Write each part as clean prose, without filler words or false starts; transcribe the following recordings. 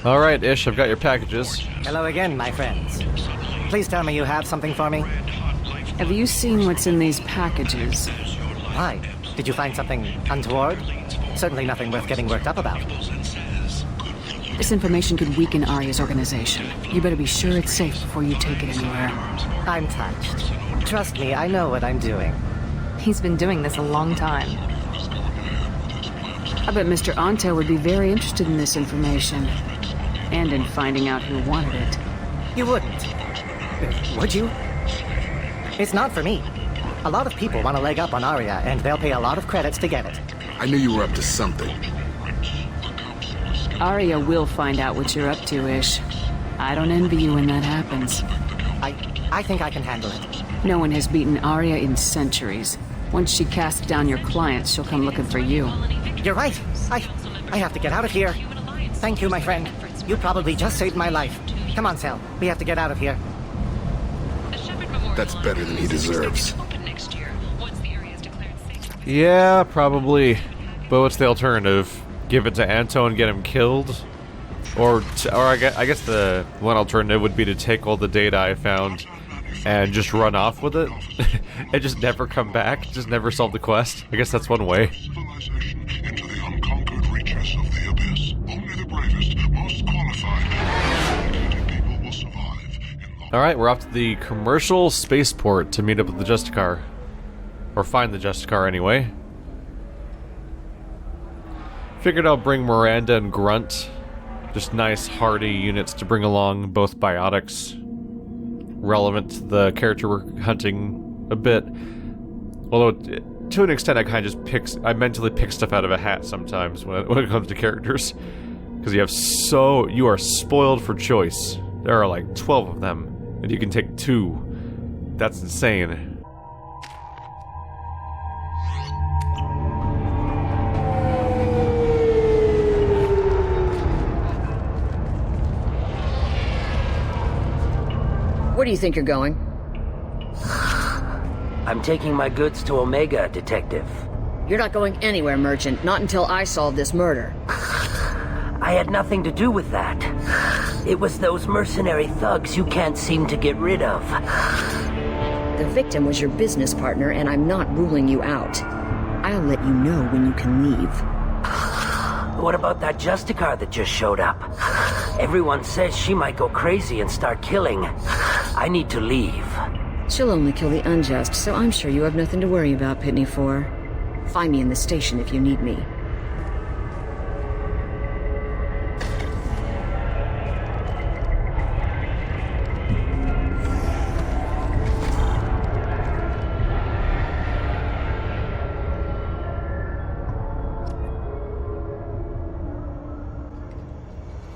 Alright, Ish, I've got your packages. Hello again, my friends. Please tell me you have something for me. Have you seen what's in these packages? Why? Did you find something untoward? Certainly nothing worth getting worked up about. This information could weaken Arya's organization. You better be sure it's safe before you take it anywhere. I'm touched. Trust me, I know what I'm doing. He's been doing this a long time. I bet Mr. Anto would be very interested in this information. And in finding out who wanted it. You wouldn't. Would you? It's not for me. A lot of people want a leg up on Arya, and they'll pay a lot of credits to get it. I knew you were up to something. Arya will find out what you're up to, Ish. I don't envy you when that happens. I think I can handle it. No one has beaten Arya in centuries. Once she casts down your clients, she'll come looking for you. You're right. I have to get out of here. Thank you, my friend. You probably just saved my life. Come on, Sal. We have to get out of here. That's better than he deserves. Yeah, probably. But what's the alternative? Give it to Anto and get him killed? Or I guess the one alternative would be to take all the data I found and just run off with it? And just never come back? Just never solve the quest? I guess that's one way. Into the unconquered reaches of the abyss. Only the bravest, most qualified people will survive. Alright, we're off to the commercial spaceport to meet up with the Justicar. Or find the Justicar anyway. Figured I'll bring Miranda and Grunt. Just nice, hardy units to bring along, both biotics. Relevant to the character we're hunting a bit. Although, to an extent, I mentally pick stuff out of a hat sometimes when it comes to characters. Because you are spoiled for choice. There are like 12 of them, and you can take 2. That's insane. Where do you think you're going? I'm taking my goods to Omega, Detective. You're not going anywhere, Merchant. Not until I solve this murder. I had nothing to do with that. It was those mercenary thugs you can't seem to get rid of. The victim was your business partner, and I'm not ruling you out. I'll let you know when you can leave. What about that Justicar that just showed up? Everyone says she might go crazy and start killing. I need to leave. She'll only kill the unjust, so I'm sure you have nothing to worry about, Pitney 4. Find me in the station if you need me.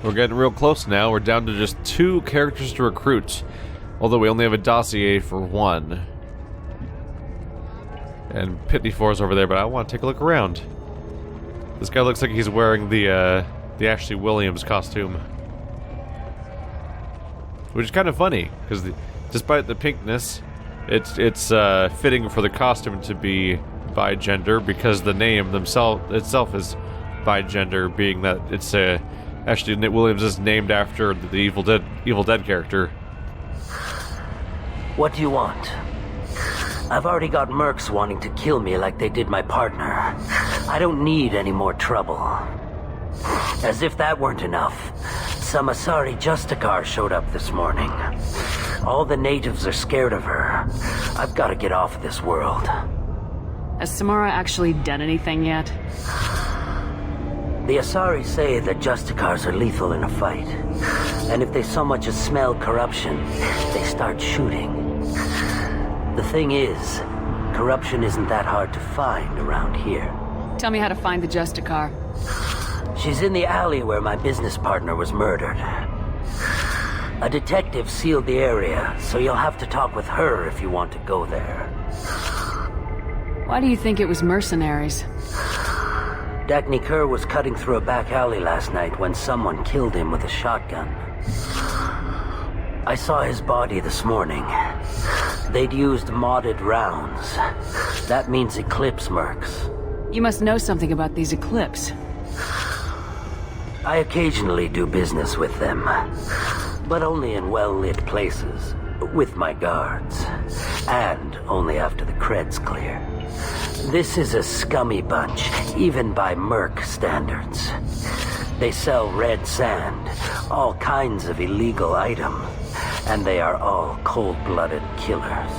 We're getting real close now. We're down to just 2 characters to recruit. Although we only have a dossier for 1. And Pitney 4's over there, but I want to take a look around. This guy looks like he's wearing the Ashley Williams costume. Which is kind of funny, because despite the pinkness, it's fitting for the costume to be bi-gender, because the name itself is bi-gender, being that it's Ashley Williams is named after the Evil Dead character. What do you want? I've already got mercs wanting to kill me like they did my partner. I don't need any more trouble. As if that weren't enough, some Asari Justicar showed up this morning. All the natives are scared of her. I've got to get off this world. Has Samara actually done anything yet? The Asari say that Justicars are lethal in a fight. And if they so much as smell corruption, they start shooting. The thing is, corruption isn't that hard to find around here. Tell me how to find the Justicar. She's in the alley where my business partner was murdered. A detective sealed the area, so you'll have to talk with her if you want to go there. Why do you think it was mercenaries? Dagny Kerr was cutting through a back alley last night when someone killed him with a shotgun. I saw his body this morning. They'd used modded rounds. That means Eclipse mercs. You must know something about these Eclipse. I occasionally do business with them, but only in well-lit places, with my guards, and only after the creds clear. This is a scummy bunch, even by Merc standards. They sell red sand, all kinds of illegal items, and they are all cold-blooded killers.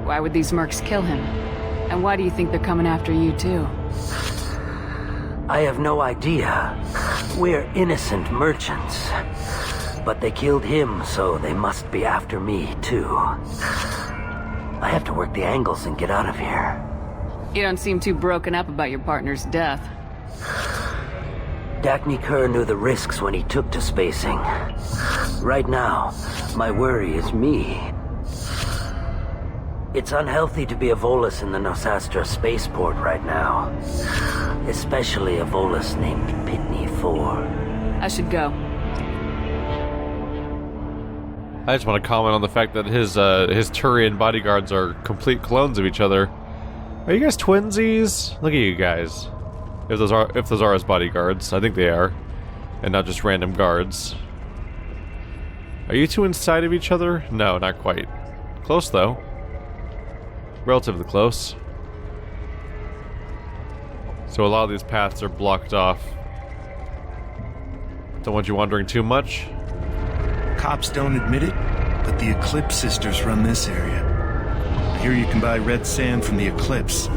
Why would these mercs kill him? And why do you think they're coming after you, too? I have no idea. We're innocent merchants. But they killed him, so they must be after me, too. I have to work the angles and get out of here. You don't seem too broken up about your partner's death. Dacne Kerr knew the risks when he took to spacing. Right now, my worry is me. It's unhealthy to be a Volus in the Nosastra spaceport right now. Especially a Volus named Pitney 4. I should go. I just want to comment on the fact that his Turian bodyguards are complete clones of each other. Are you guys twinsies? Look at you guys. If those are his bodyguards, I think they are, and not just random guards. Are you two inside of each other? No, not quite. Close though. Relatively close. So a lot of these paths are blocked off. Don't want you wandering too much. Cops don't admit it, but the Eclipse sisters run this area. I hear you can buy red sand from the Eclipse.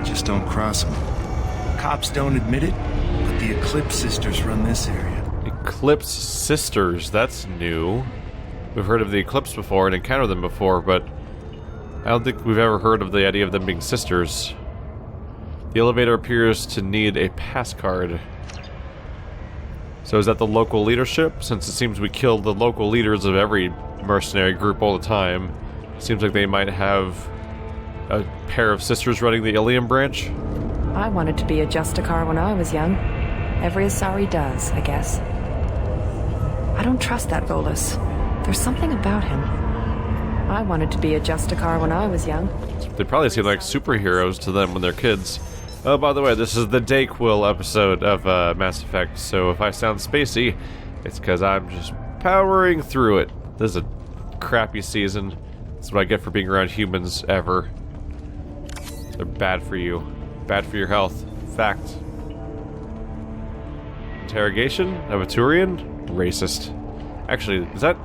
Just don't cross them. Cops don't admit it, but the Eclipse sisters run this area. Eclipse sisters, that's new. We've heard of the Eclipse before and encountered them before, but I don't think we've ever heard of the idea of them being sisters. The elevator appears to need a pass card. So is that the local leadership? Since it seems we kill the local leaders of every mercenary group all the time, seems like they might have a pair of sisters running the Illium branch. I wanted to be a Justicar when I was young. Every Asari does, I guess. I don't trust that Volus. There's something about him. I wanted to be a Justicar when I was young. They probably seem like superheroes to them when they're kids. Oh, by the way, this is the Dayquil episode of Mass Effect, so if I sound spacey, it's because I'm just powering through it. This is a crappy season. That's what I get for being around humans ever. They're bad for you. Bad for your health. Fact. Interrogation of a Turian? Racist. Actually, is that...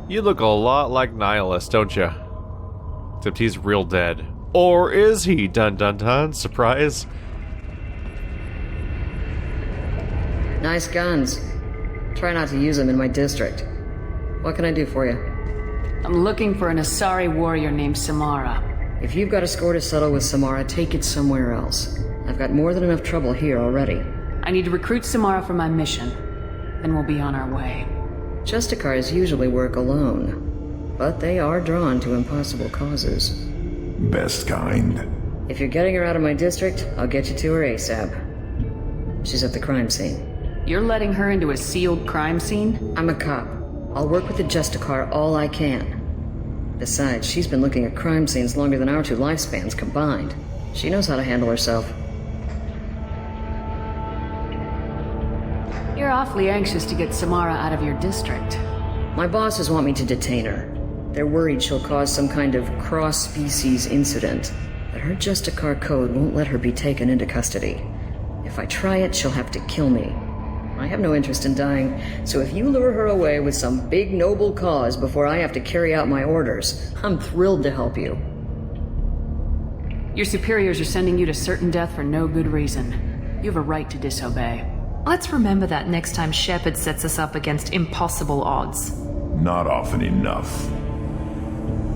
You look a lot like Nihilus, don't you? Except he's real dead. Or is he? Dun dun dun. Surprise. Nice guns. Try not to use them in my district. What can I do for you? I'm looking for an Asari warrior named Samara. If you've got a score to settle with Samara, take it somewhere else. I've got more than enough trouble here already. I need to recruit Samara for my mission. Then we'll be on our way. Justicars usually work alone, but they are drawn to impossible causes. Best kind. If you're getting her out of my district, I'll get you to her ASAP. She's at the crime scene. You're letting her into a sealed crime scene? I'm a cop. I'll work with the Justicar all I can. Besides, she's been looking at crime scenes longer than our two lifespans combined. She knows how to handle herself. You're awfully anxious to get Samara out of your district. My bosses want me to detain her. They're worried she'll cause some kind of cross-species incident, but her Justicar code won't let her be taken into custody. If I try it, she'll have to kill me. I have no interest in dying, so if you lure her away with some big noble cause before I have to carry out my orders, I'm thrilled to help you. Your superiors are sending you to certain death for no good reason. You have a right to disobey. Let's remember that next time Shepard sets us up against impossible odds. Not often enough.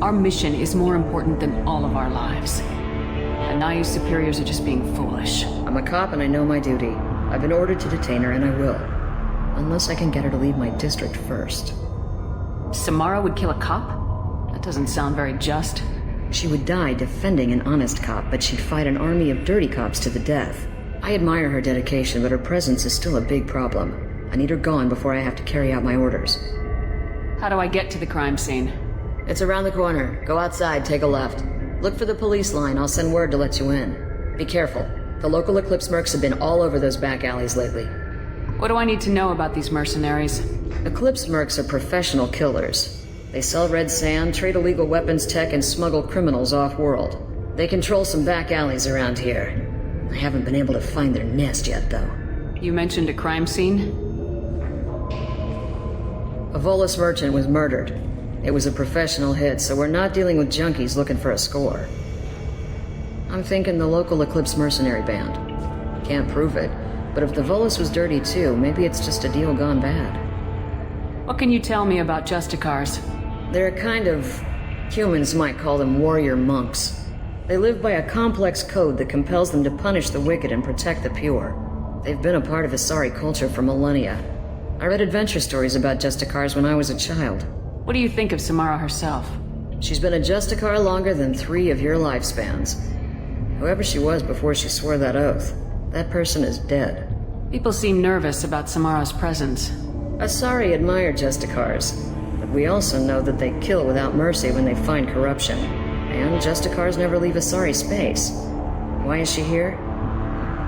Our mission is more important than all of our lives. Anaya's superiors are just being foolish. I'm a cop and I know my duty. I've been ordered to detain her and I will. Unless I can get her to leave my district first. Samara would kill a cop? That doesn't sound very just. She would die defending an honest cop, but she'd fight an army of dirty cops to the death. I admire her dedication, but her presence is still a big problem. I need her gone before I have to carry out my orders. How do I get to the crime scene? It's around the corner. Go outside, take a left. Look for the police line. I'll send word to let you in. Be careful. The local Eclipse mercs have been all over those back alleys lately. What do I need to know about these mercenaries? Eclipse mercs are professional killers. They sell red sand, trade illegal weapons tech, and smuggle criminals off-world. They control some back alleys around here. I haven't been able to find their nest yet, though. You mentioned a crime scene? A Volus merchant was murdered. It was a professional hit, so we're not dealing with junkies looking for a score. I'm thinking the local Eclipse mercenary band. Can't prove it, but if the Volus was dirty too, maybe it's just a deal gone bad. What can you tell me about Justicars? They're a kind of... humans might call them warrior monks. They live by a complex code that compels them to punish the wicked and protect the pure. They've been a part of Asari culture for millennia. I read adventure stories about Justicars when I was a child. What do you think of Samara herself? She's been a Justicar longer than 3 of your lifespans. Whoever she was before she swore that oath, that person is dead. People seem nervous about Samara's presence. Asari admire Justicars, but we also know that they kill without mercy when they find corruption. And Justicars never leave Asari space. Why is she here?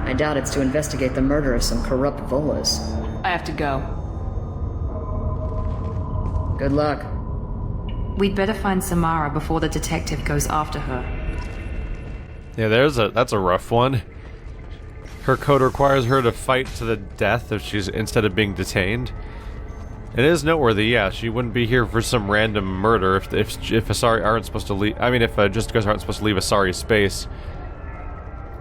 I doubt it's to investigate the murder of some corrupt Volus. I have to go. Good luck. We'd better find Samara before the detective goes after her. Yeah, that's a rough one. Her code requires her to fight to the death if she's instead of being detained. It is noteworthy, yeah. She wouldn't be here for some random murder if Asari aren't supposed to leave. I mean, if Justicars aren't supposed to leave Asari space.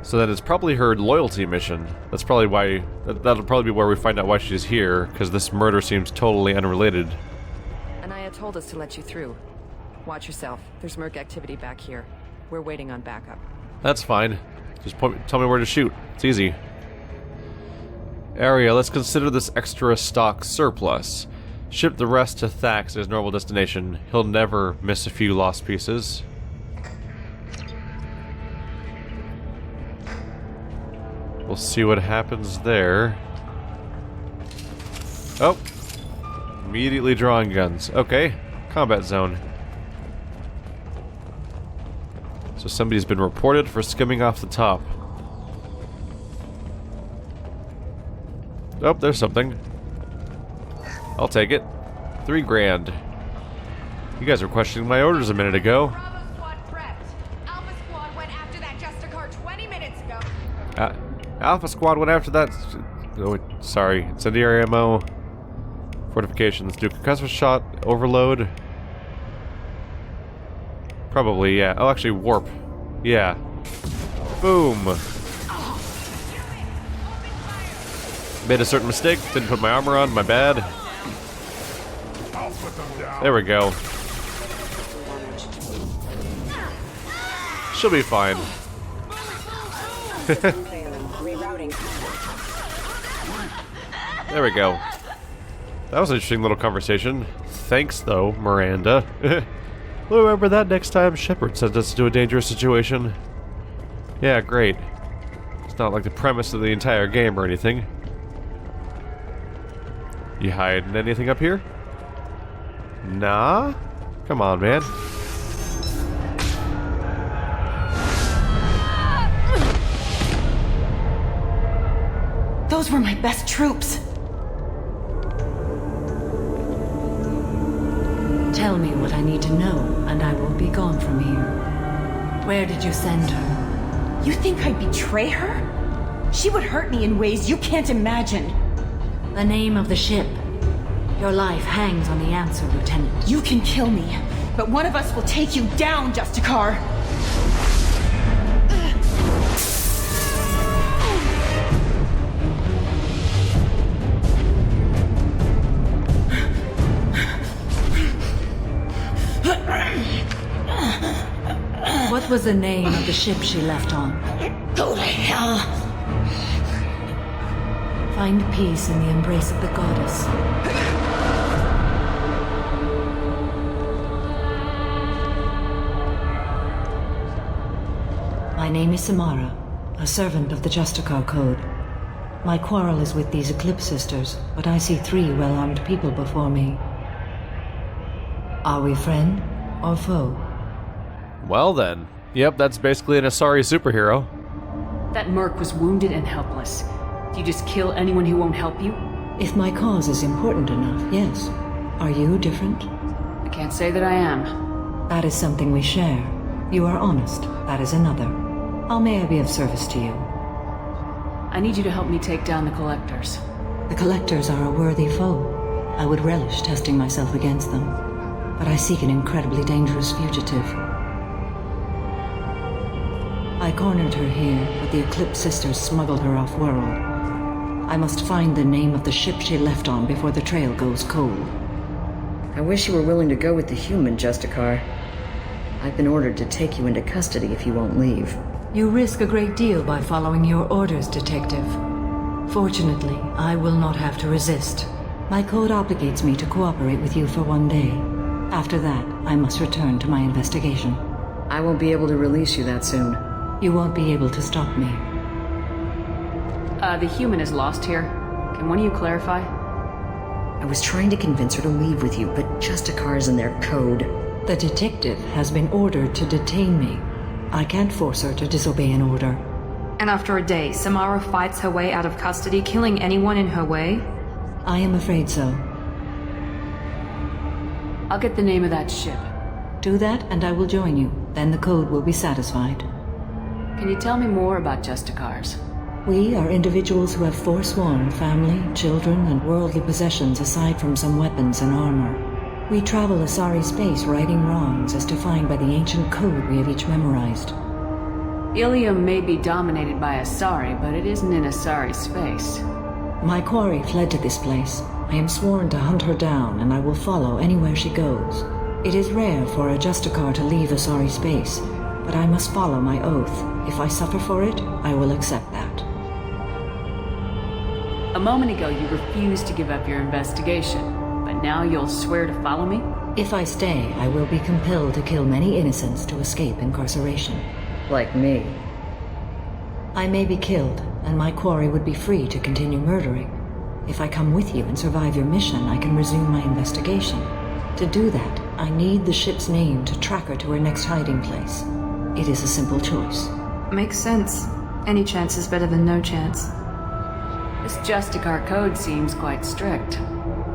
So then it's probably her loyalty mission. That's probably why. That'll probably be where we find out why she's here, because this murder seems totally unrelated. Anaya told us to let you through. Watch yourself. There's merc activity back here. We're waiting on backup. That's fine. Just tell me where to shoot. It's easy. Area, let's consider this extra stock surplus. Ship the rest to Thax, his normal destination. He'll never miss a few lost pieces. We'll see what happens there. Oh. Immediately drawing guns. Okay. Combat zone. So somebody's been reported for skimming off the top. Oh, there's something. I'll take it. 3 grand. You guys were questioning my orders a minute ago. Bravo squad prepped. Alpha squad went after that Justicar 20 minutes ago. Alpha squad went after that. Oh, sorry. Incendiary ammo. Fortifications. Do concussive shot. Overload. Probably, yeah. Oh, actually, warp. Yeah. Boom. Made a certain mistake. Didn't put my armor on. My bad. There we go. She'll be fine. There we go. That was an interesting little conversation. Thanks, though, Miranda. We'll remember that next time Shepard sends us to a dangerous situation. Yeah, great. It's not like the premise of the entire game or anything. You hiding anything up here? Nah? Come on, man. Those were my best troops. Tell me what I need to know, and I will be gone from here. Where did you send her? You think I'd betray her? She would hurt me in ways you can't imagine. The name of the ship. Your life hangs on the answer, Lieutenant. You can kill me, but one of us will take you down, Justicar. What was the name of the ship she left on? Go to hell. Find peace in the embrace of the goddess. My name is Samara, a servant of the Justicar Code. My quarrel is with these Eclipse sisters, but I see 3 well-armed people before me. Are we friend or foe? Well then. Yep, that's basically an Asari superhero. That merc was wounded and helpless. Do you just kill anyone who won't help you? If my cause is important enough, yes. Are you different? I can't say that I am. That is something we share. You are honest. That is another. How may I be of service to you? I need you to help me take down the Collectors. The Collectors are a worthy foe. I would relish testing myself against them. But I seek an incredibly dangerous fugitive. I cornered her here, but the Eclipse sisters smuggled her off-world. I must find the name of the ship she left on before the trail goes cold. I wish you were willing to go with the human, Justicar. I've been ordered to take you into custody if you won't leave. You risk a great deal by following your orders, Detective. Fortunately, I will not have to resist. My code obligates me to cooperate with you for 1 day. After that, I must return to my investigation. I won't be able to release you that soon. You won't be able to stop me. The human is lost here. Can one of you clarify? I was trying to convince her to leave with you, but Justicar's in their code. The detective has been ordered to detain me. I can't force her to disobey an order. And after a day, Samara fights her way out of custody, killing anyone in her way? I am afraid so. I'll get the name of that ship. Do that and I will join you. Then the code will be satisfied. Can you tell me more about Justicars? We are individuals who have forsworn family, children, and worldly possessions aside from some weapons and armor. We travel Asari space righting wrongs as defined by the ancient code we have each memorized. Illium may be dominated by Asari, but it isn't in Asari space. My quarry fled to this place. I am sworn to hunt her down, and I will follow anywhere she goes. It is rare for a Justicar to leave Asari space, but I must follow my oath. If I suffer for it, I will accept that. A moment ago, you refused to give up your investigation, but now you'll swear to follow me? If I stay, I will be compelled to kill many innocents to escape incarceration. Like me. I may be killed, and my quarry would be free to continue murdering. If I come with you and survive your mission, I can resume my investigation. To do that, I need the ship's name to track her to her next hiding place. It is a simple choice. Makes sense. Any chance is better than no chance. This Justicar code seems quite strict.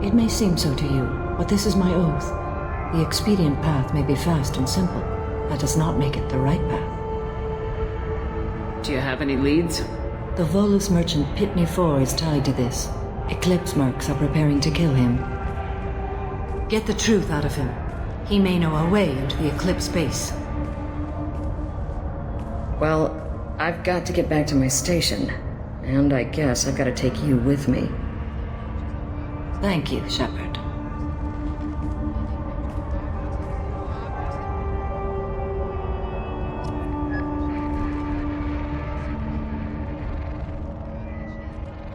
It may seem so to you, but this is my oath. The expedient path may be fast and simple. That does not make it the right path. Do you have any leads? The Volus merchant Pitney Four is tied to this. Eclipse mercs are preparing to kill him. Get the truth out of him. He may know our way into the Eclipse base. Well, I've got to get back to my station. And I guess I've got to take you with me. Thank you, Shepard.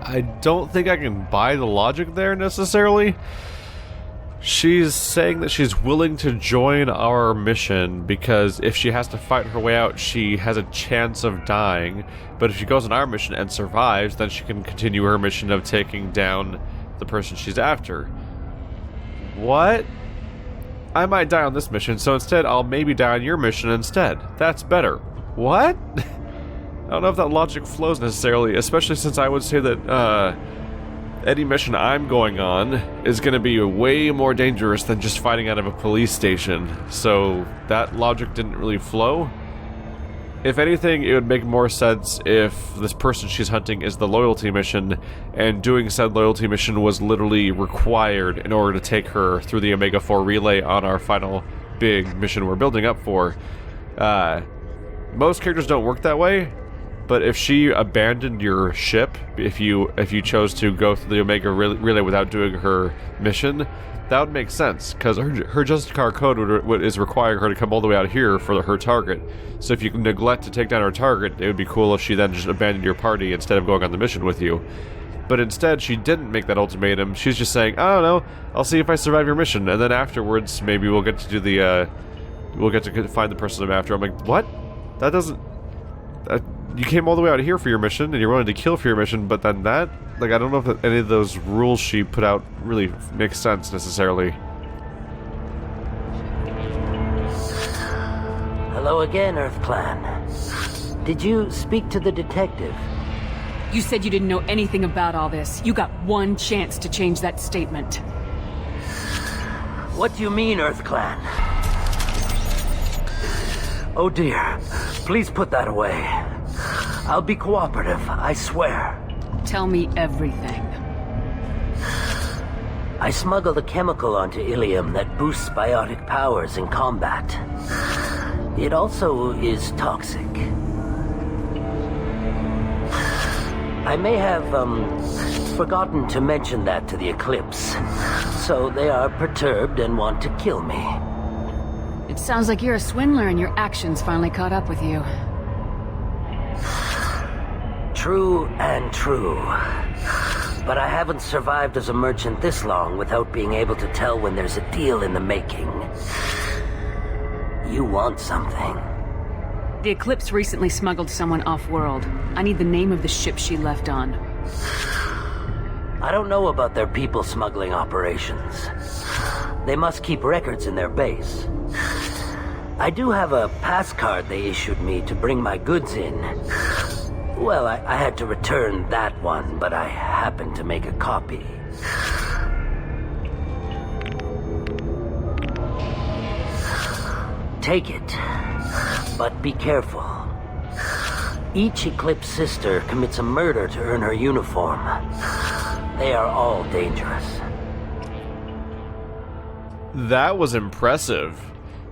I don't think I can buy the logic there necessarily. She's saying that she's willing to join our mission because if she has to fight her way out, she has a chance of dying. But if she goes on our mission and survives, then she can continue her mission of taking down the person she's after. What? I might die on this mission, so instead I'll maybe die on your mission instead. That's better. What? I don't know if that logic flows necessarily, especially since I would say that, any mission I'm going on is going to be way more dangerous than just fighting out of a police station, so that logic didn't really flow. If anything, it would make more sense if this person she's hunting is the loyalty mission, and doing said loyalty mission was literally required in order to take her through the Omega-4 relay on our final big mission we're building up for. Most characters don't work that way. But if she abandoned your ship, if you chose to go through the Omega relay without doing her mission, that would make sense, because her Justicar code is requiring her to come all the way out here for her target. So if you neglect to take down her target, it would be cool if she then just abandoned your party instead of going on the mission with you. But instead, she didn't make that ultimatum. She's just saying, I don't know, I'll see if I survive your mission, and then afterwards, maybe we'll get to do the, we'll get to find the person I'm after. I'm like, what? That doesn't... you came all the way out here for your mission, and you're willing to kill for your mission, but then that... like, I don't know if any of those rules she put out really make sense, necessarily. Hello again, Earth Clan. Did you speak to the detective? You said you didn't know anything about all this. You got one chance to change that statement. What do you mean, Earth Clan? Oh dear. Please put that away. I'll be cooperative, I swear. Tell me everything. I smuggled a chemical onto Illium that boosts biotic powers in combat. It also is toxic. I may have, forgotten to mention that to the Eclipse. So they are perturbed and want to kill me. It sounds like you're a swindler and your actions finally caught up with you. True and true. But I haven't survived as a merchant this long without being able to tell when there's a deal in the making. You want something. The Eclipse recently smuggled someone off-world. I need the name of the ship she left on. I don't know about their people smuggling operations. They must keep records in their base. I do have a pass card they issued me to bring my goods in. Well, I had to return that one, but I happened to make a copy. Take it, but be careful. Each Eclipse sister commits a murder to earn her uniform. They are all dangerous. That was impressive.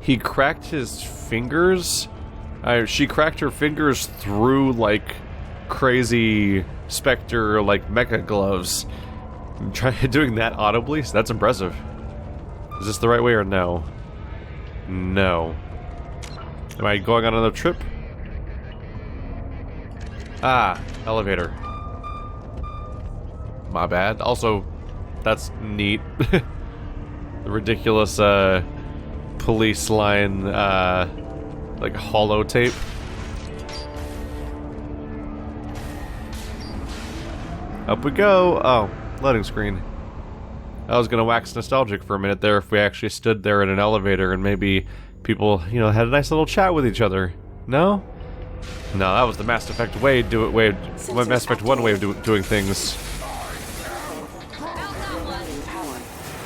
He cracked his fingers. She cracked her fingers through, like, crazy Spectre, like, mecha gloves. Doing that audibly? So that's impressive. Is this the right way or no? No. Am I going on another trip? Ah, elevator. My bad. Also, that's neat. The ridiculous, police line, like holotape. Up we go! Oh, loading screen. I was gonna wax nostalgic for a minute there if we actually stood there in an elevator and maybe people, you know, had a nice little chat with each other. No? No, that was the Mass Effect Mass Effect 1 way of doing things.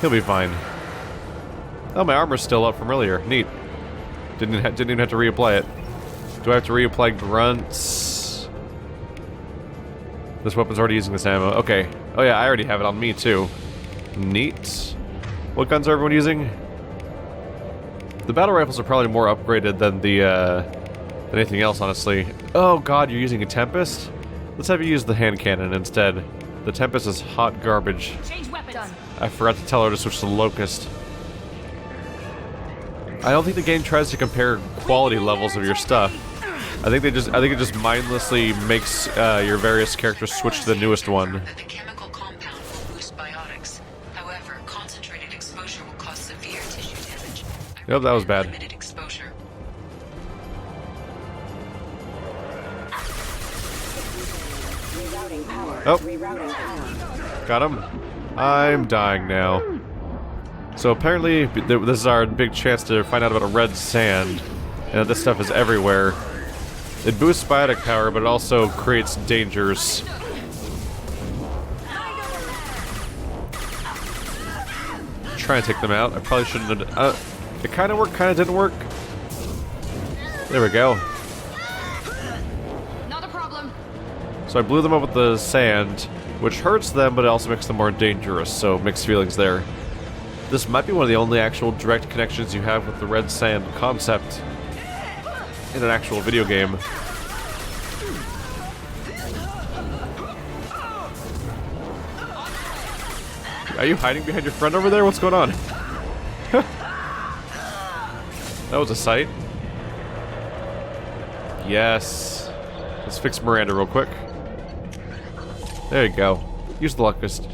He'll be fine. Oh, my armor's still up from earlier. Neat. Didn't even have to reapply it. Do I have to reapply grunts? This weapon's already using this ammo. Okay. Oh yeah, I already have it on me too. Neat. What guns are everyone using? The battle rifles are probably more upgraded than than anything else, honestly. Oh god, you're using a Tempest? Let's have you use the hand cannon instead. The Tempest is hot garbage. Change weapons. I forgot to tell her to switch to Locust. I don't think the game tries to compare quality levels of your stuff. I think it just mindlessly makes your various characters switch to the newest one. The chemical compound will boost biotics. However, concentrated exposure will cause severe tissue damage. Yep, that was bad. Limited exposure. Oh, got him. I'm dying now. So apparently, this is our big chance to find out about a red sand, and this stuff is everywhere. It boosts biotic power, but it also creates dangers. Try and take them out. I probably shouldn't have. It kind of worked, kind of didn't work. There we go. Not a problem. So I blew them up with the sand, which hurts them, but it also makes them more dangerous, so mixed feelings there. This might be one of the only actual direct connections you have with the red sand concept in an actual video game. Are you hiding behind your friend over there? What's going on? That was a sight. Yes. Let's fix Miranda real quick. There you go. Use the Locust.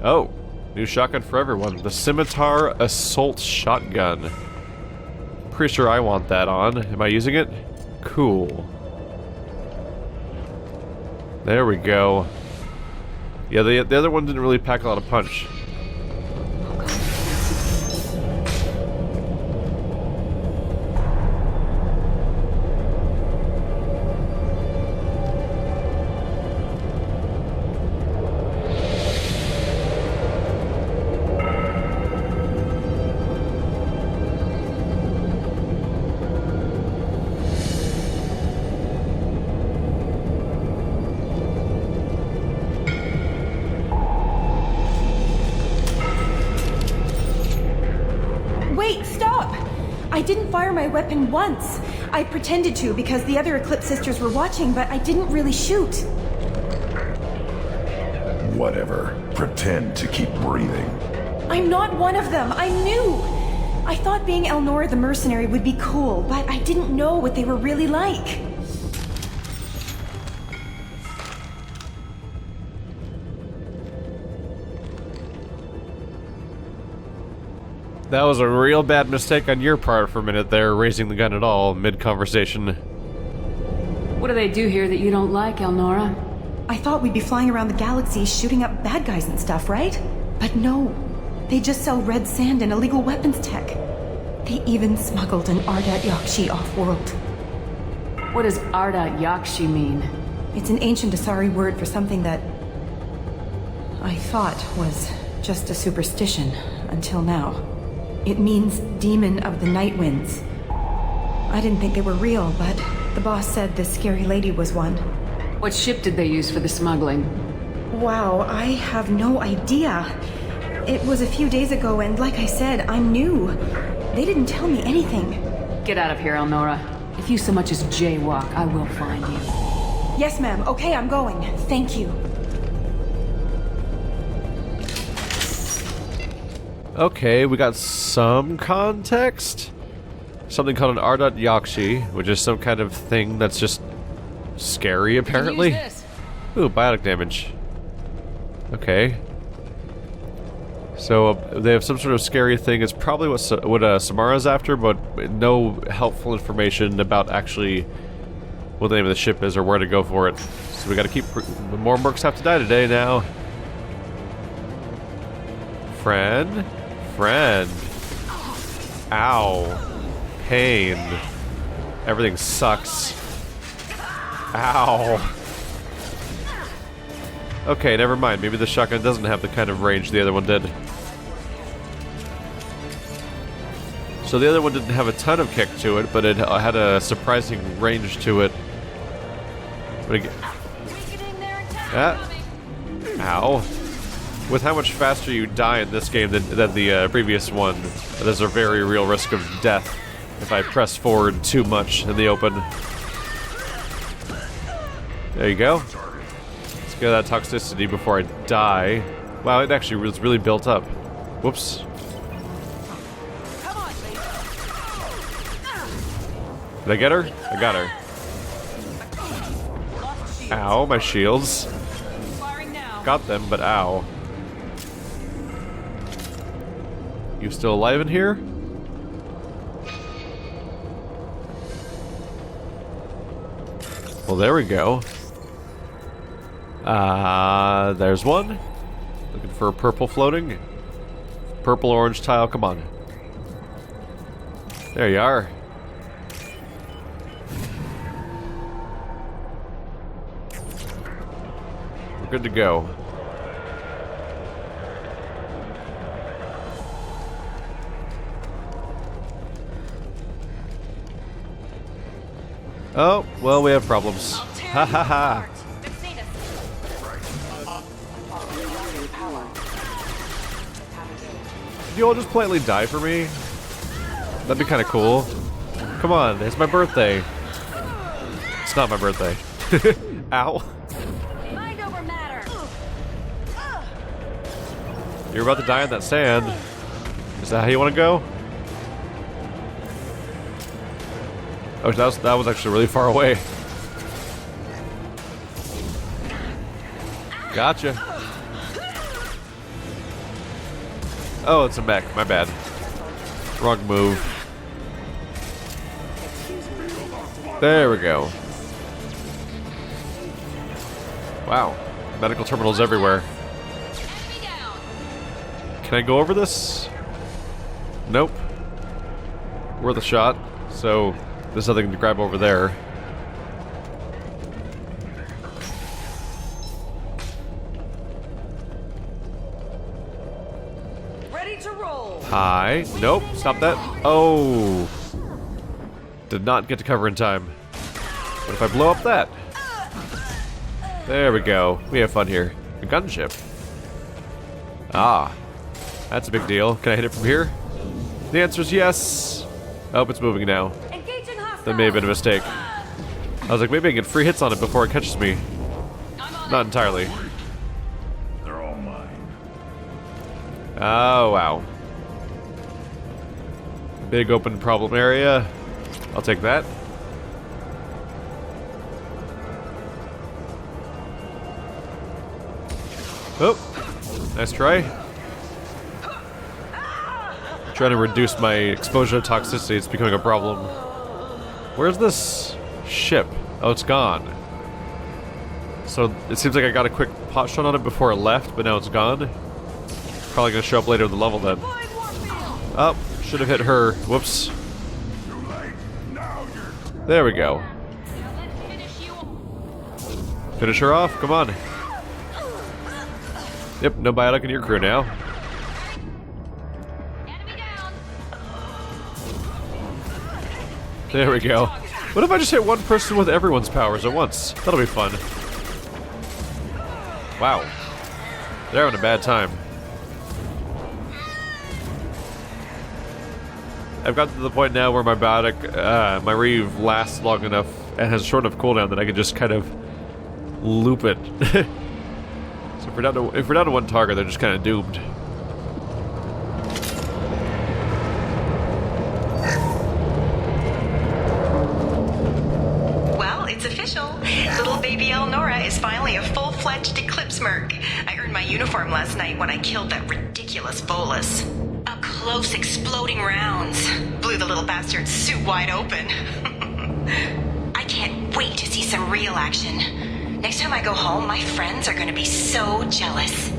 Oh. New shotgun for everyone. The Scimitar Assault Shotgun. Pretty sure I want that on. Am I using it? Cool. There we go. Yeah, the other one didn't really pack a lot of punch. I didn't fire my weapon once. I pretended to because the other Eclipse sisters were watching, but I didn't really shoot. Whatever. Pretend to keep breathing. I'm not one of them. I knew. I thought being Elnora the mercenary would be cool, but I didn't know what they were really like. That was a real bad mistake on your part for a minute there, raising the gun at all, mid-conversation. What do they do here that you don't like, Elnora? I thought we'd be flying around the galaxy shooting up bad guys and stuff, right? But no. They just sell red sand and illegal weapons tech. They even smuggled an Ardat Yakshi off-world. What does Ardat Yakshi mean? It's an ancient Asari word for something that I thought was just a superstition until now. It means demon of the night winds. I didn't think they were real, but the boss said this scary lady was one. What ship did they use for the smuggling? Wow, I have no idea. It was a few days ago, and like I said, I'm new. They didn't tell me anything. Get out of here, Elnora. If you so much as jaywalk, I will find you. Yes, ma'am. Okay, I'm going. Thank you. Okay, we got some context. Something called an Ardat Yakshi, which is some kind of thing that's just scary, apparently. Ooh, biotic damage. Okay. So they have some sort of scary thing. It's probably what Samara's after, but no helpful information about actually what the name of the ship is or where to go for it. So we got to keep. More mercs have to die today now. Friend. Ow. Pain. Everything sucks. Ow. Okay, never mind. Maybe the shotgun doesn't have the kind of range the other one did. So the other one didn't have a ton of kick to it, but it had a surprising range to it. Ow. With how much faster you die in this game than the previous one, there's a very real risk of death if I press forward too much in the open. There you go. Let's get that toxicity before I die. Wow, it actually was really built up. Whoops. Did I get her? I got her. Ow, my shields. Got them, but ow. You still alive in here? Well, there we go. There's one. Looking for a purple floating. Purple orange tile, come on. There you are. We're good to go. Oh, well, we have problems. Ha ha ha. Could you all just politely die for me? That'd be kind of cool. Come on, it's my birthday. It's not my birthday. Ow. Mind over matter. You're about to die in that sand. Is that how you want to go? Oh, that was actually really far away. Gotcha. Oh, it's a mech. My bad. Wrong move. There we go. Wow. Medical terminals everywhere. Can I go over this? Nope. Worth a shot. So, there's nothing to grab over there. Ready to roll. Hi. Nope. Stop that. Oh. Did not get to cover in time. What if I blow up that? There we go. We have fun here. A gunship. Ah. That's a big deal. Can I hit it from here? The answer is yes. Oh, it's moving now. Engaging hostile. That may have been a mistake. I was like, maybe I can get free hits on it before it catches me. Not entirely. They're all mine. Oh, wow. Big open problem area. I'll take that. Oh, nice try. Trying to reduce my exposure to toxicity. It's becoming a problem. Where's this ship? Oh, it's gone. So it seems like I got a quick pot shot on it before it left, but now it's gone. Probably gonna show up later in the level then. Oh, should have hit her. Whoops. There we go. Finish her off. Come on. Yep, no biotic in your crew now. There we go. What if I just hit one person with everyone's powers at once? That'll be fun. Wow. They're having a bad time. I've gotten to the point now where my biotic, my reeve lasts long enough and has short enough cooldown that I can just kind of loop it. So if we're down to one target, they're just kind of doomed. Well, it's official. Little baby Elnora is finally a full-fledged Eclipse merc. I earned my uniform last night when I killed that ridiculous Volus. Up close, exploding rounds. Blew the little bastard's suit wide open. I can't wait to see some real action. Next time I go home, my friends are gonna be so jealous.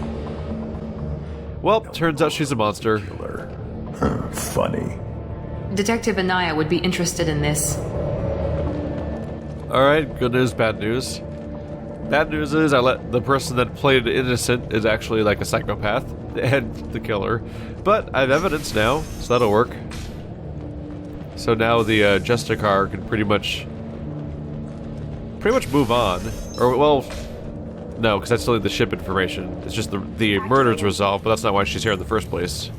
Well, turns out she's a monster. Funny. Detective Anaya would be interested in this. Alright, good news, bad news. Bad news is the person that played innocent is actually like a psychopath and the killer. But I have evidence now, so that'll work. So now the Justicar can pretty much move on. Or, well, no, because I still need the ship information. It's just the murder's resolved, but that's not why she's here in the first place.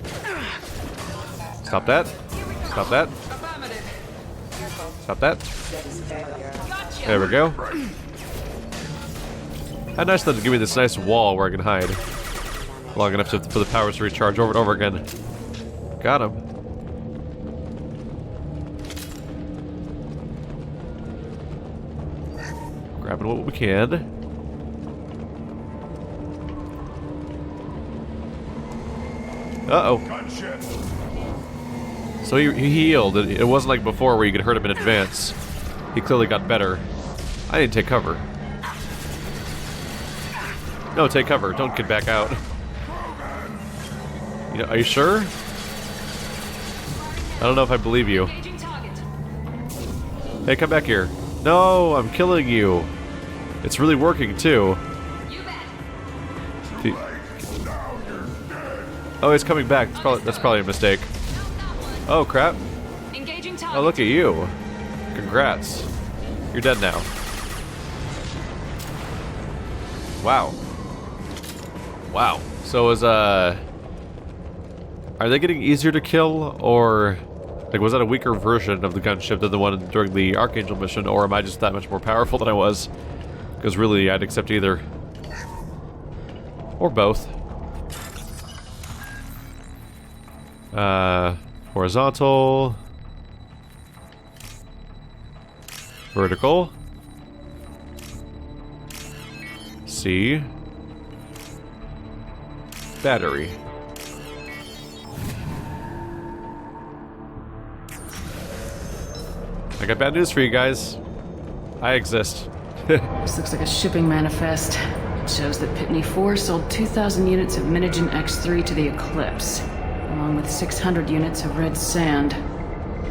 Stop that. Stop that. Stop that. There we go. How nice of them to give me this nice wall where I can hide. Long enough for the powers to recharge over and over again. Got him. Grabbing what we can. Uh-oh. So he healed. It wasn't like before where you could hurt him in advance. He clearly got better. I need to take cover. No, take cover. Don't get back out. You know, are you sure? I don't know if I believe you. Hey, come back here. No, I'm killing you. It's really working, too. Oh, he's coming back. That's probably a mistake. Oh, crap. Oh, look at you. Congrats. You're dead now. Wow. Wow. So are they getting easier to kill, or like was that a weaker version of the gunship than the one during the Archangel mission, or am I just that much more powerful than I was? Because really, I'd accept either. Or both. Horizontal. Vertical. C. Battery. I got bad news for you guys. I exist. This looks like a shipping manifest. It shows that Pitney 4 sold 2,000 units of Minigen X3 to the Eclipse, along with 600 units of red sand.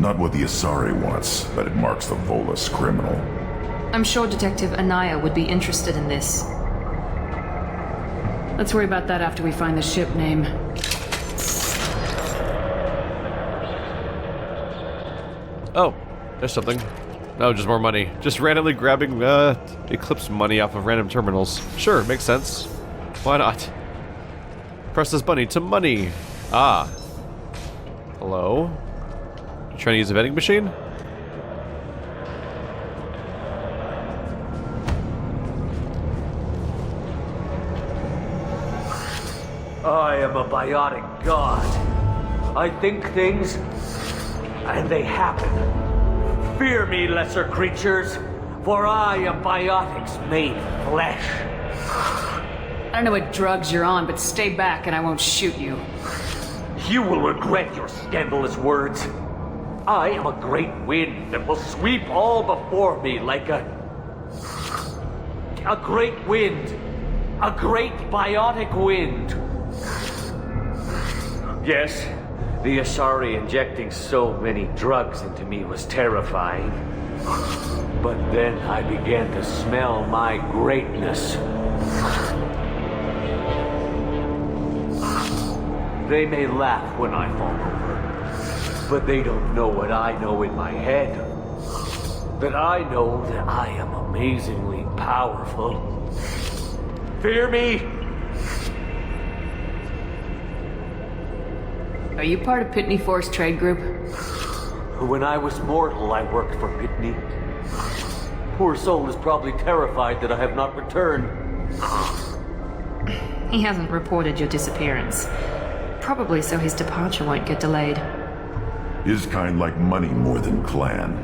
Not what the Asari wants, but it marks the Volus criminal. I'm sure Detective Anaya would be interested in this. Let's worry about that after we find the ship name. Oh, there's something. No, just more money. Just randomly grabbing Eclipse money off of random terminals. Sure, makes sense. Why not? Press this bunny to money. Ah. Hello? Trying to use a vending machine? I am a biotic god. I think things, and they happen. Fear me, lesser creatures, for I am biotics made flesh. I don't know what drugs you're on, but stay back and I won't shoot you. You will regret your scandalous words. I am a great wind that will sweep all before me like a great wind. A great biotic wind. Yes, the Asari injecting so many drugs into me was terrifying. But then I began to smell my greatness. They may laugh when I fall over, but they don't know what I know in my head. That I know that I am amazingly powerful. Fear me? Are you part of Pitney Force Trade Group? When I was mortal, I worked for Pitney. Poor soul is probably terrified that I have not returned. He hasn't reported your disappearance. Probably so his departure won't get delayed. His kind like money more than clan.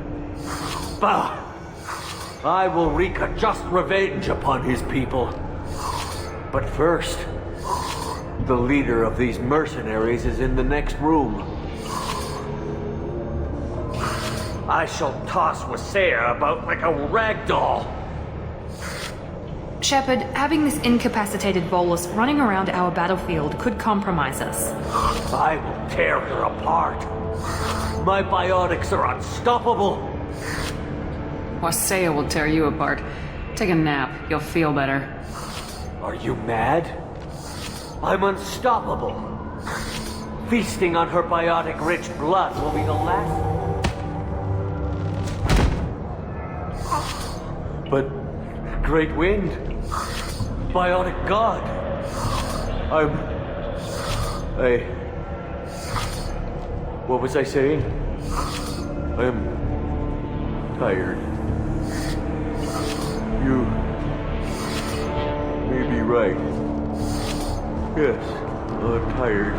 Bah! I will wreak a just revenge upon his people. But first, the leader of these mercenaries is in the next room. I shall toss Wasea about like a rag doll. Shepard, having this incapacitated Volus running around our battlefield could compromise us. I will tear her apart. My biotics are unstoppable. Wasea will tear you apart. Take a nap. You'll feel better. Are you mad? I'm unstoppable. Feasting on her biotic-rich blood will be the last. But, Great Wind, biotic god, what was I saying? I'm tired. You may be right. Yes, I'm tired.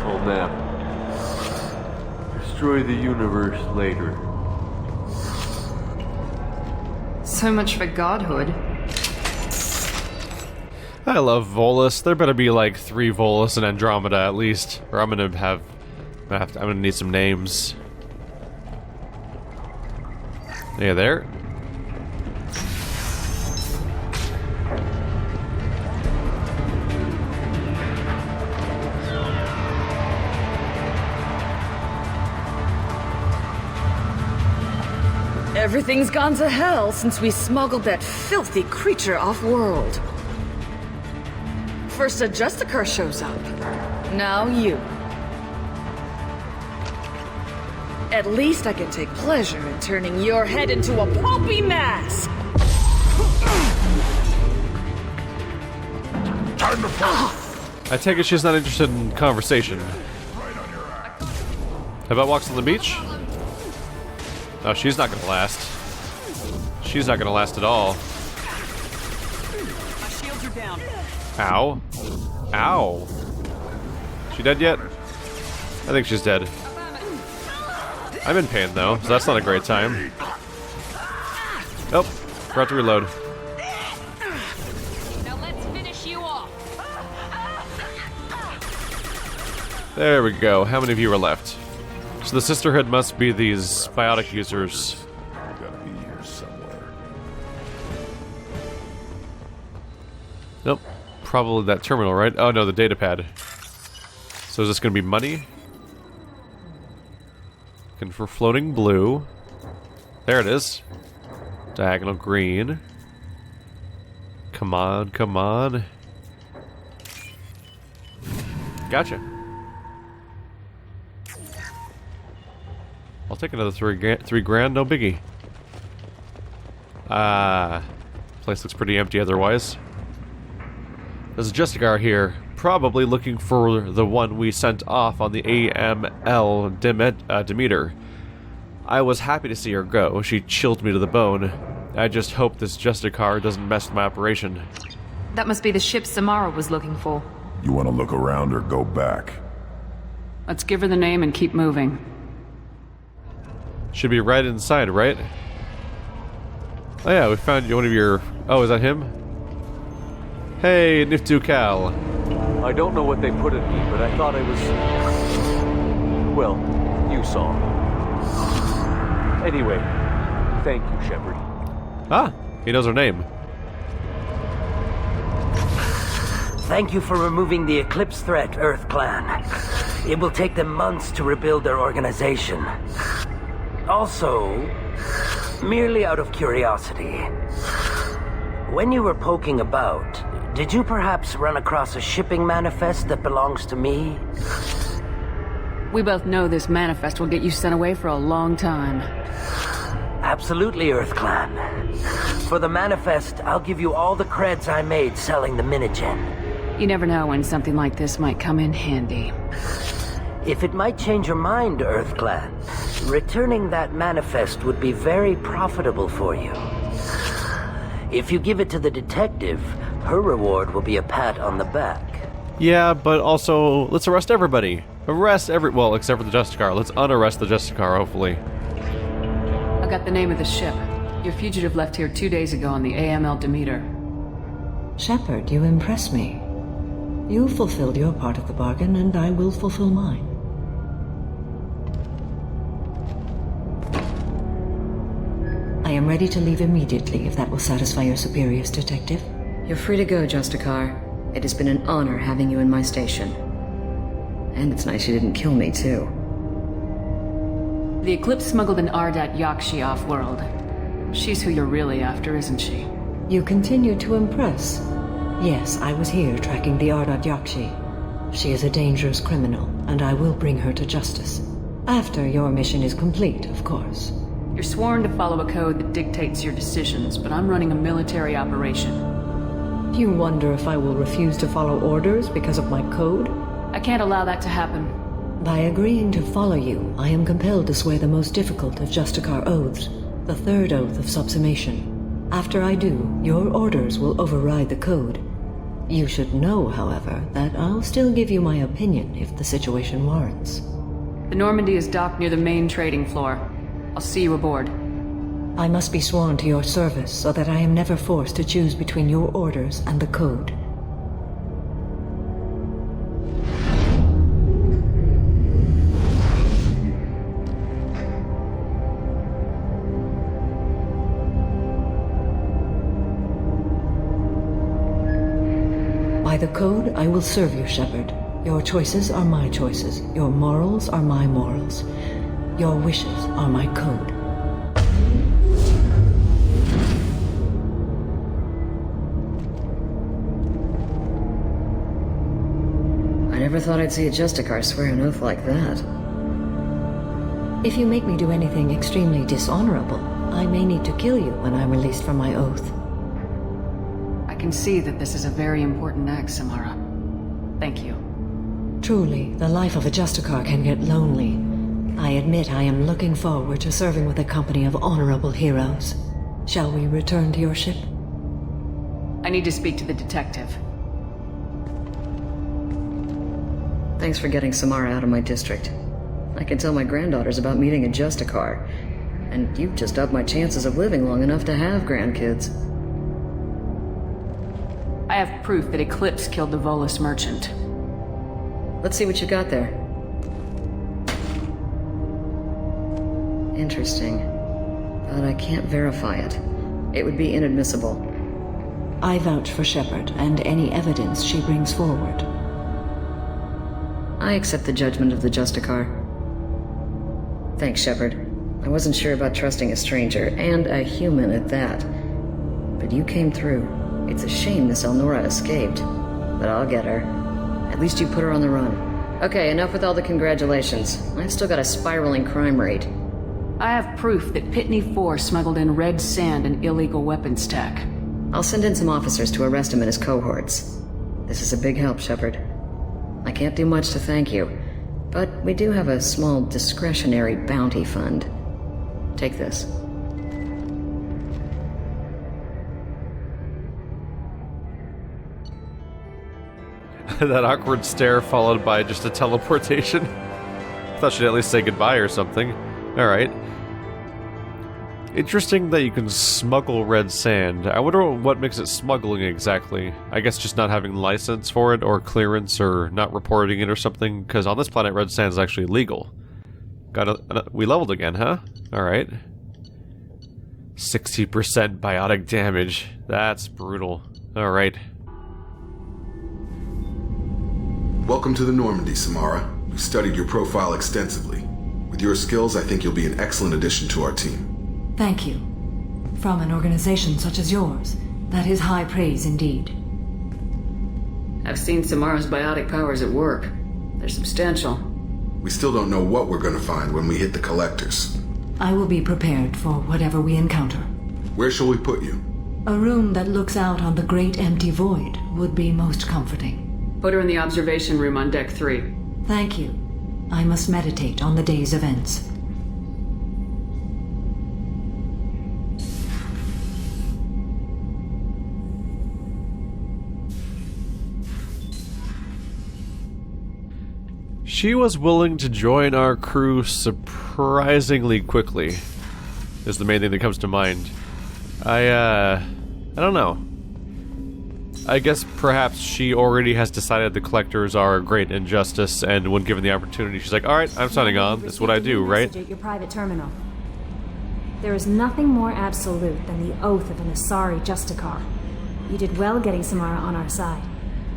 I'll nap. Destroy the universe later. So much for godhood. I love Volus. There better be like 3 Volus in Andromeda at least, or I'm gonna need some names. Yeah, there. Everything's gone to hell since we smuggled that filthy creature off-world. First a Justicar shows up. Now you. At least I can take pleasure in turning your head into a pulpy mass! Time to fight! I take it she's not interested in conversation. How about walks on the beach? Oh, she's not gonna last. She's not gonna last at all. My shields are down. Ow. Ow. She dead yet? I think she's dead. I'm in pain though, so that's not a great time. Oh, forgot to reload. Now let's finish you off. There we go. How many of you are left? So the Sisterhood must be these biotic users. Gotta be here somewhere. Nope. Probably that terminal, right? Oh no, the data pad. So is this gonna be money? Looking for floating blue. There it is. Diagonal green. Come on, come on. Gotcha. I'll take another three grand, no biggie. Place looks pretty empty otherwise. There's a Justicar here. probably looking for the one we sent off on the AML Demeter. I was happy to see her go. She chilled me to the bone. I just hope this Justicar doesn't mess with my operation. That must be the ship Samara was looking for. You want to look around or go back? Let's give her the name and keep moving. Should be right inside, right? Oh yeah, we found one of your... Oh, is that him? Hey, Niftukal. I don't know what they put in me, but I thought I was... Well, you saw. Anyway, thank you, Shepard. Ah, he knows her name. Thank you for removing the Eclipse threat, Earth Clan. It will take them months to rebuild their organization. Also, merely out of curiosity, when you were poking about, did you perhaps run across a shipping manifest that belongs to me? We both know this manifest will get you sent away for a long time. Absolutely, Earth Clan. For the manifest, I'll give you all the creds I made selling the Minigen. You never know when something like this might come in handy. If it might change your mind, Earth Clan, returning that manifest would be very profitable for you. If you give it to the detective, her reward will be a pat on the back. Yeah, but also, let's arrest everybody. Well, except for the Justicar. Let's unarrest the Justicar, hopefully. I got the name of the ship. Your fugitive left here 2 days ago on the AML Demeter. Shepard, you impress me. You fulfilled your part of the bargain, and I will fulfill mine. I am ready to leave immediately, if that will satisfy your superiors, Detective. You're free to go, Justicar. It has been an honor having you in my station. And it's nice you didn't kill me, too. The Eclipse smuggled an Ardat Yakshi off-world. She's who you're really after, isn't she? You continue to impress. Yes, I was here tracking the Ardat Yakshi. She is a dangerous criminal, and I will bring her to justice. After your mission is complete, of course. You're sworn to follow a code that dictates your decisions, but I'm running a military operation. You wonder if I will refuse to follow orders because of my code? I can't allow that to happen. By agreeing to follow you, I am compelled to swear the most difficult of Justicar oaths, the third oath of subsumation. After I do, your orders will override the code. You should know, however, that I'll still give you my opinion if the situation warrants. The Normandy is docked near the main trading floor. I'll see you aboard. I must be sworn to your service so that I am never forced to choose between your orders and the code. By the code, I will serve you, Shepard. Your choices are my choices. Your morals are my morals. Your wishes are my code. I never thought I'd see a Justicar swear an oath like that. If you make me do anything extremely dishonorable, I may need to kill you when I'm released from my oath. I can see that this is a very important act, Samara. Thank you. Truly, the life of a Justicar can get lonely. I admit I am looking forward to serving with a company of honorable heroes. Shall we return to your ship? I need to speak to the detective. Thanks for getting Samara out of my district. I can tell my granddaughters about meeting a Justicar, and you've just upped my chances of living long enough to have grandkids. I have proof that Eclipse killed the Volus merchant. Let's see what you got there. Interesting. But I can't verify it. It would be inadmissible. I vouch for Shepard and any evidence she brings forward. I accept the judgment of the Justicar. Thanks, Shepard. I wasn't sure about trusting a stranger, and a human at that. But you came through. It's a shame Miss Elnora escaped. But I'll get her. At least you put her on the run. Okay, enough with all the congratulations. I've still got a spiraling crime rate. I have proof that Pitney 4 smuggled in red sand and illegal weapons tech. I'll send in some officers to arrest him and his cohorts. This is a big help, Shepard. can't do much to thank you. But we do have a small discretionary bounty fund. Take this. That awkward stare followed by just a teleportation. Thought she'd at least say goodbye or something. Alright. Interesting that you can smuggle red sand. I wonder what makes it smuggling exactly. I guess just not having license for it, or clearance, or not reporting it or something, because on this planet red sand is actually legal. We leveled again, huh? Alright. 60% biotic damage. That's brutal. Alright. Welcome to the Normandy, Samara. We've studied your profile extensively. With your skills, I think you'll be an excellent addition to our team. Thank you. From an organization such as yours, that is high praise indeed. I've seen Samara's biotic powers at work. They're substantial. We still don't know what we're going to find when we hit the collectors. I will be prepared for whatever we encounter. Where shall we put you? A room that looks out on the great empty void would be most comforting. Put her in the observation room on deck 3. Thank you. I must meditate on the day's events. She was willing to join our crew surprisingly quickly, is the main thing that comes to mind. I don't know. I guess perhaps she already has decided the collectors are a great injustice, and when given the opportunity, she's like, alright, I'm signing on. It's what I do, right? At your private terminal. There is nothing more absolute than the oath of an Asari Justicar. You did well getting Samara on our side.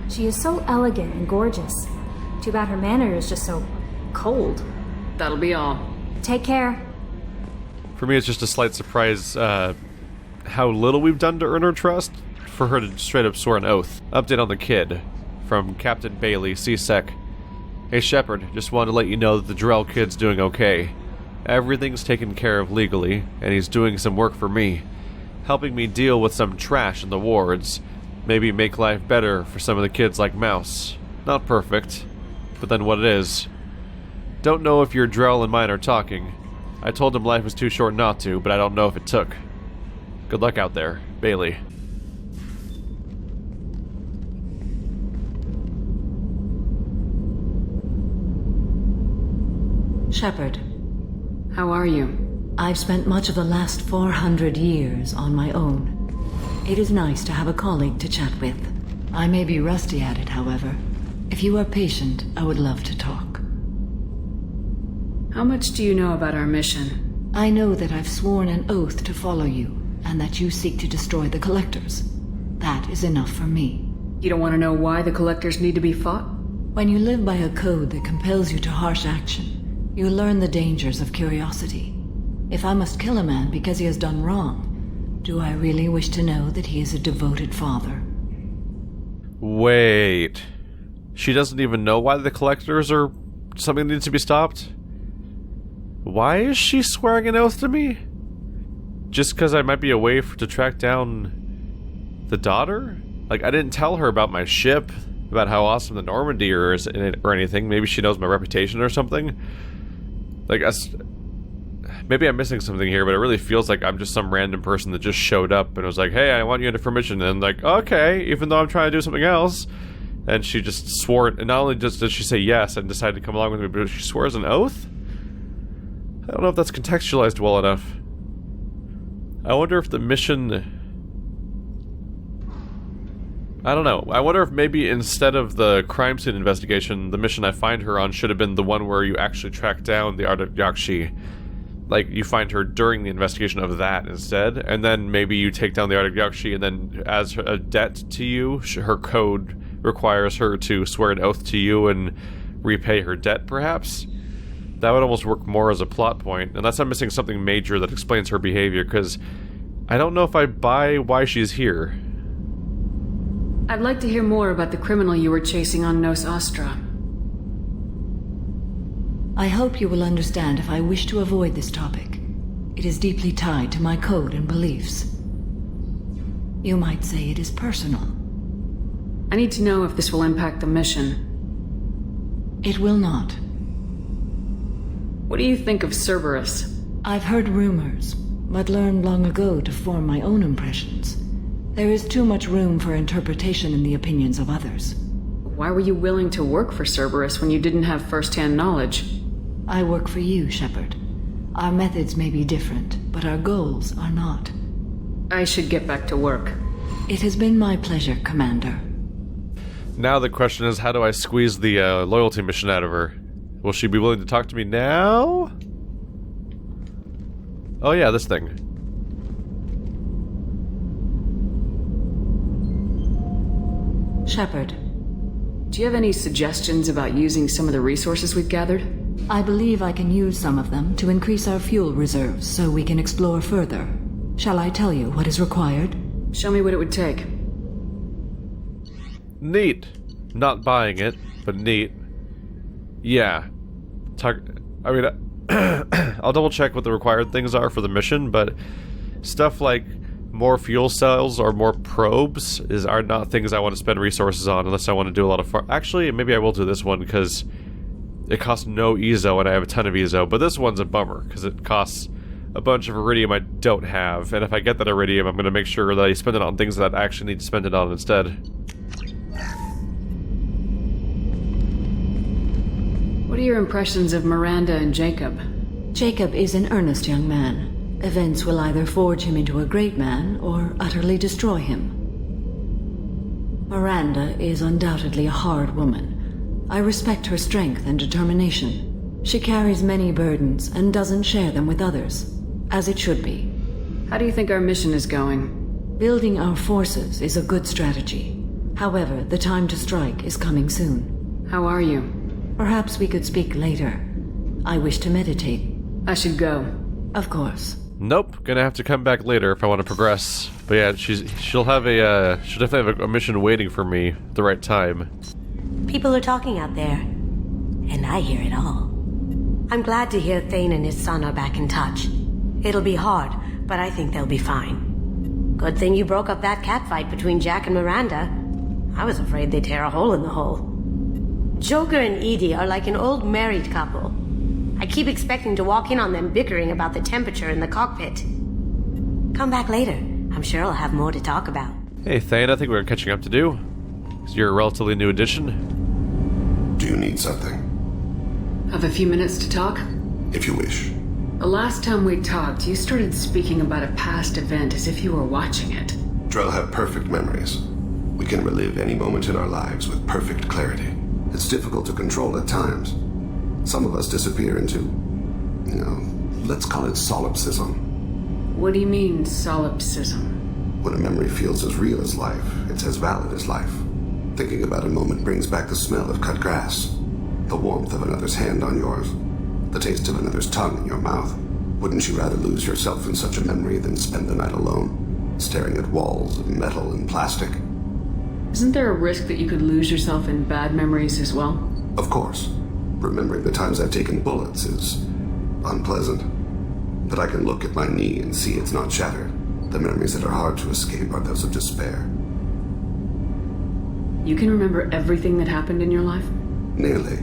She is so elegant and gorgeous. Too bad her manner is just so cold. That'll be all. Take care. For me, it's just a slight surprise how little we've done to earn her trust for her to straight up swear an oath. Update on the kid from Captain Bailey, C-Sec. Hey Shepard, just wanted to let you know that the Drell kid's doing okay. Everything's taken care of legally, and he's doing some work for me, helping me deal with some trash in the wards. Maybe make life better for some of the kids like Mouse. Not perfect, but then what it is. Don't know if your Drell and mine are talking. I told him life was too short not to, but I don't know if it took. Good luck out there, Bailey. Shepard. How are you? I've spent much of the last 400 years on my own. It is nice to have a colleague to chat with. I may be rusty at it, however. If you are patient, I would love to talk. How much do you know about our mission? I know that I've sworn an oath to follow you, and that you seek to destroy the Collectors. That is enough for me. You don't want to know why the Collectors need to be fought? When you live by a code that compels you to harsh action, you learn the dangers of curiosity. If I must kill a man because he has done wrong, do I really wish to know that he is a devoted father? Wait. She doesn't even know why the Collectors are something that needs to be stopped? Why is she swearing an oath to me? Just because I might be a way to track down the daughter? Like, I didn't tell her about my ship, about how awesome the Normandy is or anything. Maybe she knows my reputation or something. Like, maybe I'm missing something here, but it really feels like I'm just some random person that just showed up and was like, hey, I want you into permission, and like, okay, even though I'm trying to do something else. And she just swore, and not only did she say yes and decided to come along with me, but she swears an oath? I don't know if that's contextualized well enough. I wonder if the mission... I don't know. I wonder if maybe instead of the crime scene investigation, the mission I find her on should have been the one where you actually track down the Arctic Yakshi. Like, you find her during the investigation of that instead, and then maybe you take down the Arctic Yakshi, and then as a debt to you, her code requires her to swear an oath to you and repay her debt, perhaps? That would almost work more as a plot point, unless I'm missing something major that explains her behavior, because I don't know if I buy why she's here. I'd like to hear more about the criminal you were chasing on Nos Astra. I hope you will understand if I wish to avoid this topic. It is deeply tied to my code and beliefs. You might say it is personal. I need to know if this will impact the mission. It will not. What do you think of Cerberus? I've heard rumors, but learned long ago to form my own impressions. There is too much room for interpretation in the opinions of others. Why were you willing to work for Cerberus when you didn't have first-hand knowledge? I work for you, Shepard. Our methods may be different, but our goals are not. I should get back to work. It has been my pleasure, Commander. Now the question is, how do I squeeze the loyalty mission out of her? Will she be willing to talk to me now? Oh yeah, this thing. Shepard. Do you have any suggestions about using some of the resources we've gathered? I believe I can use some of them to increase our fuel reserves so we can explore further. Shall I tell you what is required? Show me what it would take. Neat. Not buying it, but neat. Yeah. I'll double check what the required things are for the mission, but stuff like more fuel cells or more probes are not things I want to spend resources on unless I want to do a lot of Actually, maybe I will do this one because it costs no ezo and I have a ton of ezo, but this one's a bummer because it costs a bunch of iridium I don't have, and if I get that iridium, I'm going to make sure that I spend it on things that I actually need to spend it on instead. What are your impressions of Miranda and Jacob? Jacob is an earnest young man. Events will either forge him into a great man or utterly destroy him. Miranda is undoubtedly a hard woman. I respect her strength and determination. She carries many burdens and doesn't share them with others, as it should be. How do you think our mission is going? Building our forces is a good strategy. However, the time to strike is coming soon. How are you? Perhaps we could speak later. I wish to meditate. I should go. Of course. Nope, gonna have to come back later if I want to progress. But yeah, she'll definitely have a mission waiting for me at the right time. People are talking out there, and I hear it all. I'm glad to hear Thane and his son are back in touch. It'll be hard, but I think they'll be fine. Good thing you broke up that catfight between Jack and Miranda. I was afraid they'd tear a hole in the hull. Joker and Edie are like an old married couple. I keep expecting to walk in on them bickering about the temperature in the cockpit. Come back later. I'm sure I'll have more to talk about. Hey, Thane, I think we're catching up to do. 'Cause you're a relatively new addition. Do you need something? Have a few minutes to talk? If you wish. The last time we talked, you started speaking about a past event as if you were watching it. Drell have perfect memories. We can relive any moment in our lives with perfect clarity. It's difficult to control at times. Some of us disappear into, let's call it solipsism. What do you mean, solipsism? When a memory feels as real as life, it's as valid as life. Thinking about a moment brings back the smell of cut grass, the warmth of another's hand on yours, the taste of another's tongue in your mouth. Wouldn't you rather lose yourself in such a memory than spend the night alone, staring at walls of metal and plastic? Isn't there a risk that you could lose yourself in bad memories as well? Of course. Remembering the times I've taken bullets is unpleasant. But I can look at my knee and see it's not shattered. The memories that are hard to escape are those of despair. You can remember everything that happened in your life? Nearly.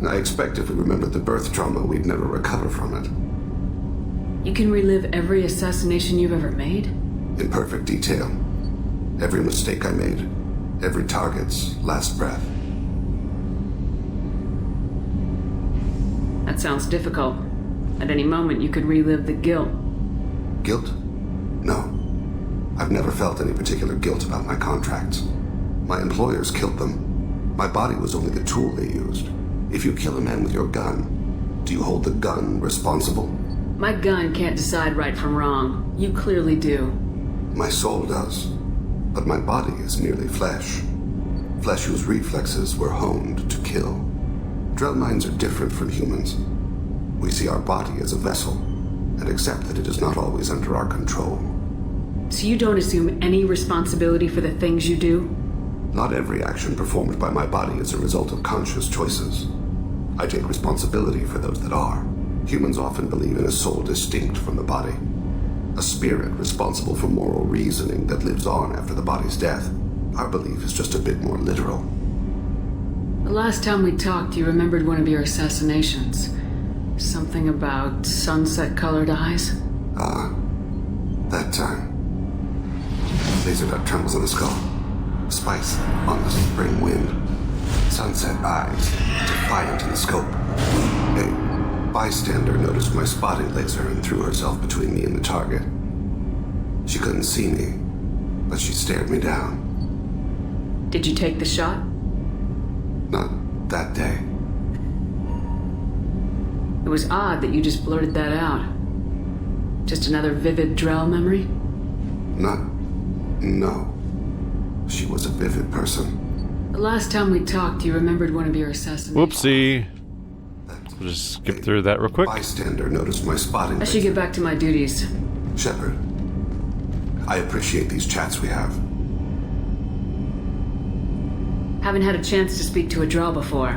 I expect if we remembered the birth trauma, we'd never recover from it. You can relive every assassination you've ever made? In perfect detail. Every mistake I made. Every target's last breath. That sounds difficult. At any moment, you could relive the guilt. Guilt? No. I've never felt any particular guilt about my contracts. My employers killed them. My body was only the tool they used. If you kill a man with your gun, do you hold the gun responsible? My gun can't decide right from wrong. You clearly do. My soul does. But my body is merely flesh. Flesh whose reflexes were honed to kill. Drell minds are different from humans. We see our body as a vessel, and accept that it is not always under our control. So you don't assume any responsibility for the things you do? Not every action performed by my body is a result of conscious choices. I take responsibility for those that are. Humans often believe in a soul distinct from the body. A spirit responsible for moral reasoning that lives on after the body's death. Our belief is just a bit more literal. A The last time we talked, you remembered one of your assassinations. Something about sunset-colored eyes? That time. Laser dot trembles on the skull. Spice on the spring wind. Sunset eyes, defiant in the scope. A bystander noticed my spotting laser and threw herself between me and the target. She couldn't see me, but she stared me down. Did you take the shot? Not that day. It was odd that you just blurted that out. Just another vivid Drell memory? No. She was a vivid person. The last time we talked, you remembered one of your assassinations. Whoopsie. We'll just skip through that real quick. Bystander noticed my spotting I should get back to my duties. Shepard, I appreciate these chats we have. Haven't had a chance to speak to a Drell before.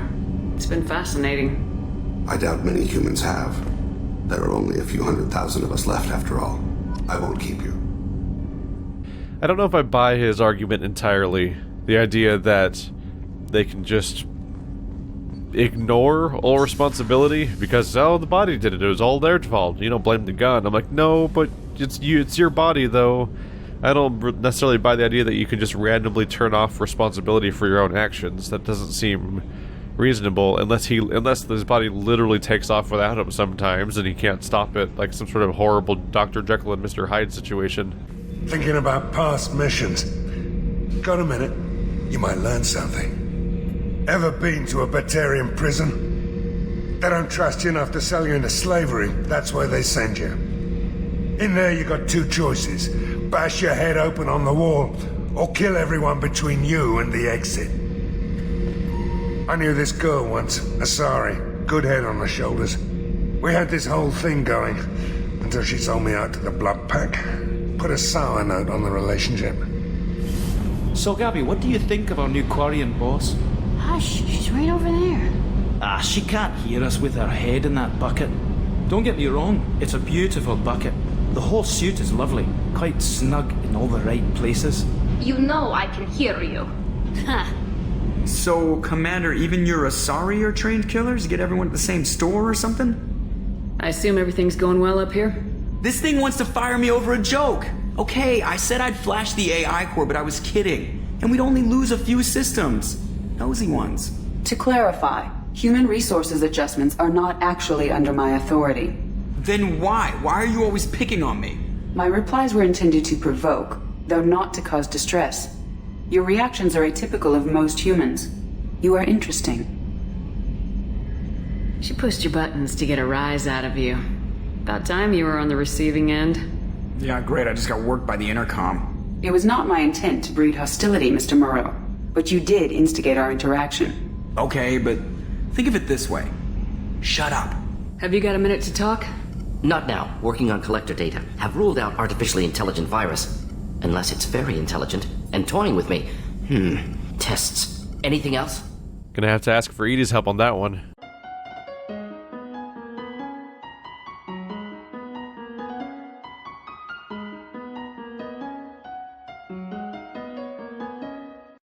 It's been fascinating. I doubt many humans have. There are only a few 100,000 of us left after all. I won't keep you. I don't know if I buy his argument entirely. The idea that they can just ignore all responsibility because, oh, the body did it. It was all their fault. You don't blame the gun. I'm like, no, but it's you. It's your body, though. I don't necessarily buy the idea that you can just randomly turn off responsibility for your own actions. That doesn't seem reasonable unless his body literally takes off without him sometimes and he can't stop it, like some sort of horrible Dr. Jekyll and Mr. Hyde situation. Thinking about past missions. Got a minute? You might learn something. Ever been to a Batarian prison? They don't trust you enough to sell you into slavery. That's where they send you. In there you got two choices. Bash your head open on the wall, or kill everyone between you and the exit. I knew this girl once, Asari. Good head on her shoulders. We had this whole thing going, until she sold me out to the blood pack. Put a sour note on the relationship. So, Gabby, what do you think of our new Quarian boss? Hush, she's right over there. She can't hear us with her head in that bucket. Don't get me wrong, it's a beautiful bucket. The whole suit is lovely, quite snug in all the right places. You know I can hear you. Ha. So, Commander, even your Asari are trained killers? Get everyone at the same store or something? I assume everything's going well up here? This thing wants to fire me over a joke. Okay, I said I'd flash the AI core, but I was kidding. And we'd only lose a few systems. Nosy ones. To clarify, human resources adjustments are not actually under my authority. Then why? Why are you always picking on me? My replies were intended to provoke, though not to cause distress. Your reactions are atypical of most humans. You are interesting. She pushed your buttons to get a rise out of you. About time you were on the receiving end. Yeah, great. I just got worked by the intercom. It was not my intent to breed hostility, Mr. Moreau, but you did instigate our interaction. Okay, but think of it this way. Shut up. Have you got a minute to talk? Not now. Working on collector data. Have ruled out artificially intelligent virus. Unless it's very intelligent and toying with me. Tests. Anything else? Gonna have to ask for Edie's help on that one.